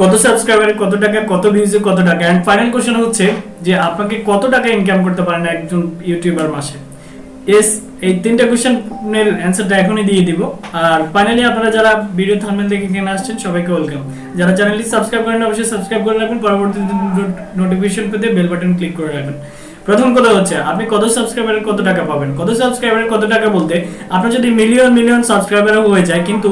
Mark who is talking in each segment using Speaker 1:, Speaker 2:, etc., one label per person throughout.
Speaker 1: কত সাবস্ক্রাইবারে কত টাকা, কত ভিউজে কত টাকা, এন্ড ফাইনাল কোশ্চেন হচ্ছে যে আপনাকে কত টাকা ইনকাম করতে পারেন একজন ইউটিউবার মাসে। এই তিনটা কোশ্চেনের অ্যান্সারটা এখনই দিয়ে দিব। আর ফাইনালি আপনারা যারা ভিডিও থাম্বনেল দেখে এখানে আসছেন সবাইকে ওয়েলকাম। যারা চ্যানেলটি সাবস্ক্রাইব করেন অবশ্যই সাবস্ক্রাইব করে রাখবেন, পরবর্তী নোটিফিকেশন পেতে বেল বাটন ক্লিক করে রাখবেন। প্রথম কথা হচ্ছে আপনি কত সাবস্ক্রাইবারে কত টাকা পাবেন। কত সাবস্ক্রাইবারে কত টাকা বলতে আপনার যদি মিলিয়ন সাবস্ক্রাইবার হয়ে যায় কিন্তু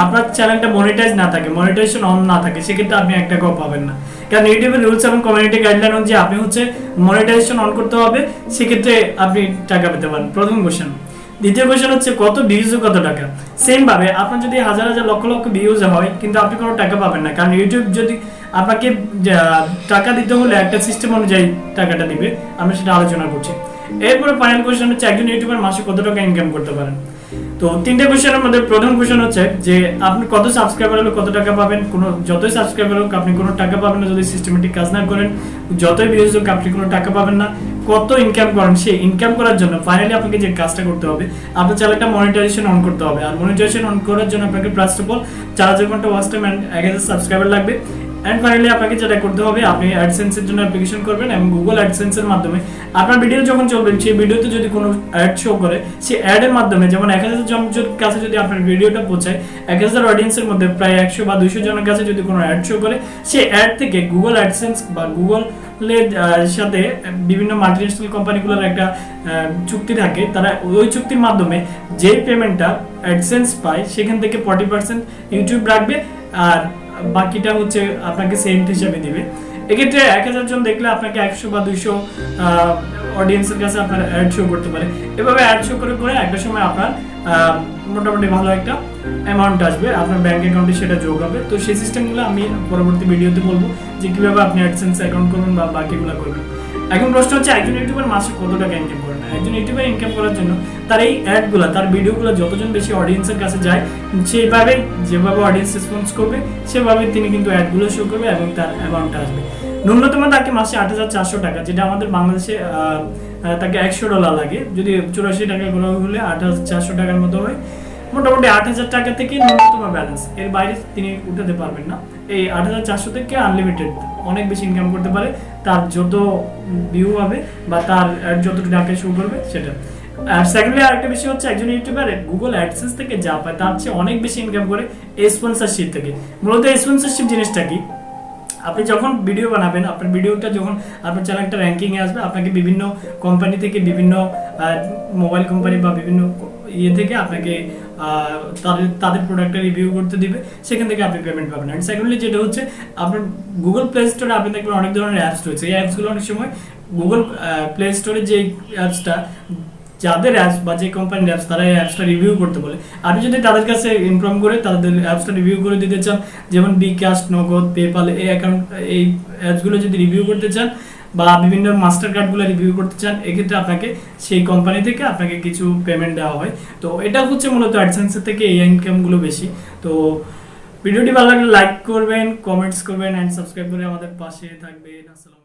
Speaker 1: আপনার চ্যানেলটা মনিটাইজ না থাকে, মনিটাইজেশন অন না থাকে, সেক্ষেত্রে আপনি 1 টাকাও পাবেন না। কারণ ইউটিউবের রুলস এবং কমিউনিটি গাইডলাইন অনুযায়ী আপনি হচ্ছে মনিটাইজেশন অন করতে হবে, সেক্ষেত্রে আপনি টাকা পেতে পারেন। প্রথম কোশ্চেন। দ্বিতীয় কোশ্চেন হচ্ছে কত ভিউজ কত টাকা। সেম ভাবে আপনার যদি হাজার লক্ষ ভিউজ হয় কিন্তু আপনি কোনো টাকা পাবেন না, কারণ ইউটিউব যদি আপনাকে টাকা দিতে হলে একটা সিস্টেম অনুযায়ী টাকাটা দিবে, আমরা সেটা আলোচনা করছি। এরপরে ফাইনাল কোশ্চেন হচ্ছে একজন ইউটিউবার মাসে কত টাকা ইনকাম করতে পারেন। তো তিনটে কোশ্চেনের মধ্যে প্রথম কোশ্চেন হচ্ছে যে আপনি কত সাবস্ক্রাইবার হলে কত টাকা পাবেন। কোনো যতই সাবস্ক্রাইবার হোক আপনি কোনো টাকা পাবেন না যদি সিস্টেমেটিক কাজ না করেন। যতই ভিউজ হোক আপনি কোনো টাকা পাবেন না। কত ইনকাম করেন, সেই ইনকাম করার জন্য ফাইনালি আপনাকে যে কাজটা করতে হবে, আপনার চ্যানেলটা মনিটাইজেশন অন করতে হবে। আর মনিটাইজেশন অন করার জন্য আপনাকে ফার্স্ট অফ অল 4000 ঘন্টা ওয়াচ টাইম এন্ড 1000 সাবস্ক্রাইবার লাগবে। এন্ড ফাইনালি আপনাকে যেটা করতে হবে, আপনি অ্যাডসেন্সের জন্য অ্যাপ্লিকেশন করবেন এবং গুগল অ্যাডসেন্সের মাধ্যমে আপনার ভিডিও যখন চলবে সেই ভিডিওতে যদি কোনো অ্যাড শো করে, সেই অ্যাডের মাধ্যমে যেমন 1000 জনের কাছে যদি আপনার ভিডিওটা পৌঁছায়, 1000 অডিয়েন্সের মধ্যে প্রায় 100 বা 200 জনের কাছে যদি কোনো অ্যাড শো করে, সেই অ্যাড থেকে গুগল অ্যাডসেন্স বা গুগল সাথে বিভিন্ন মাল্টিনেশনাল কোম্পানিগুলোর একটা চুক্তি থাকে। তারা ওই চুক্তির মাধ্যমে যে পেমেন্টটা অ্যাডসেন্স পায় সেখান থেকে 40% ইউটিউব রাখবে, আর বাকিটা হচ্ছে আপনাকে সেন্ট হিসাবে দিবে। এক্ষেত্রে 1000 জন দেখলে আপনাকে 100 বা 200 অডিয়েন্সের কাছে আপনার অ্যাড শো করতে পারে। এভাবে অ্যাড শো করে করে একটা সময় আপনার মোটামুটি ভালো একটা অ্যামাউন্ট আসবে আপনার ব্যাংক অ্যাকাউন্টে, সেটা যোগ হবে। তো সেই সিস্টেমগুলো আমি পরবর্তী ভিডিওতে বলবো যে কিভাবে আপনি অ্যাডসেন্স অ্যাকাউন্ট করবেন বা বাকিগুলো করবেন। এখন প্রশ্ন হচ্ছে একজন ইউটিউবার মাসে কত টাকা ইনকাম করেন। একজন ইউটিউবার ইনকাম করার জন্য তার এই অ্যাডগুলো, তার ভিডিওগুলো যতজন বেশি অডিয়েন্সের কাছে যায়, সেইভাবে যেভাবে অডিয়েন্স রেসপন্স করবে সেভাবে তিনি কিন্তু অ্যাডগুলো শো করবে এবং তার অ্যামাউন্টটা আসবে। ন্যূনতম তাকে মাসে 8400 টাকা, যেটা আমাদের বাংলাদেশে তাকে $100 লাগে। যদি 84 টাকা করা হলে 8400 টাকার মতো হয়। মোটামুটি 8000 টাকা থেকে ন্যূনতম ব্যালেন্স, এর বাইরে তিনি উঠাতে পারবেন না। এই 8400 থেকে আনলিমিটেড অনেক বেশি ইনকাম করতে পারে, তার যত ভিউ হবে বা তার যত টাকা শো করবে সেটা। আর সেকেন্ডলি আরেকটা বিষয় হচ্ছে একজন ইউটিউবার গুগল অ্যাডসেন্স থেকে যা পায় তার চেয়ে অনেক বেশি ইনকাম করে স্পন্সরশিপ থেকে। মূলত স্পন্সরশিপ জিনিসটা কি, আপনি যখন ভিডিও বানাবেন, আপনার ভিডিওটা যখন আপনার চ্যানেলটা র্যাঙ্কিংয়ে আসবে, আপনাকে বিভিন্ন কোম্পানি থেকে, বিভিন্ন মোবাইল কোম্পানি বা বিভিন্ন থেকে আপনাকে তাদের প্রোডাক্টটা রিভিউ করতে দিবে, সেখান থেকে আপনি পেমেন্ট পাবেন। অ্যান্ড সেকেন্ডলি যেটা হচ্ছে আপনার গুগল প্লে স্টোরে আপনি দেখবেন অনেক ধরনের অ্যাপস রয়েছে। এই অ্যাপসগুলো অনেক সময় গুগল প্লে স্টোরে যে অ্যাপসটা, যাদের অ্যাপস বা যে কোম্পানির অ্যাপস, তারা এই অ্যাপসটা রিভিউ করতে বলে। আপনি যদি তাদের কাছে ইনফর্ম করে তাদের অ্যাপসটা রিভিউ করে দিতে চান, যেমন বিকাশ, নগদ, পেপাল, এই অ্যাকাউন্ট, এই অ্যাপসগুলো যদি রিভিউ করতে চান বা বিভিন্ন মাস্টার কার্ডগুলো রিভিউ করতে চান, এক্ষেত্রে আপনাকে সেই কোম্পানি থেকে আপনাকে কিছু পেমেন্ট দেওয়া হয়। তো এটা হচ্ছে মূলত অ্যাডসেন্সের থেকে এই ইনকামগুলো বেশি। তো ভিডিওটি ভালো লাগলে লাইক করবেন, কমেন্টস করবেন অ্যান্ড সাবস্ক্রাইব করে আমাদের পাশে থাকবেন। আসসালাম।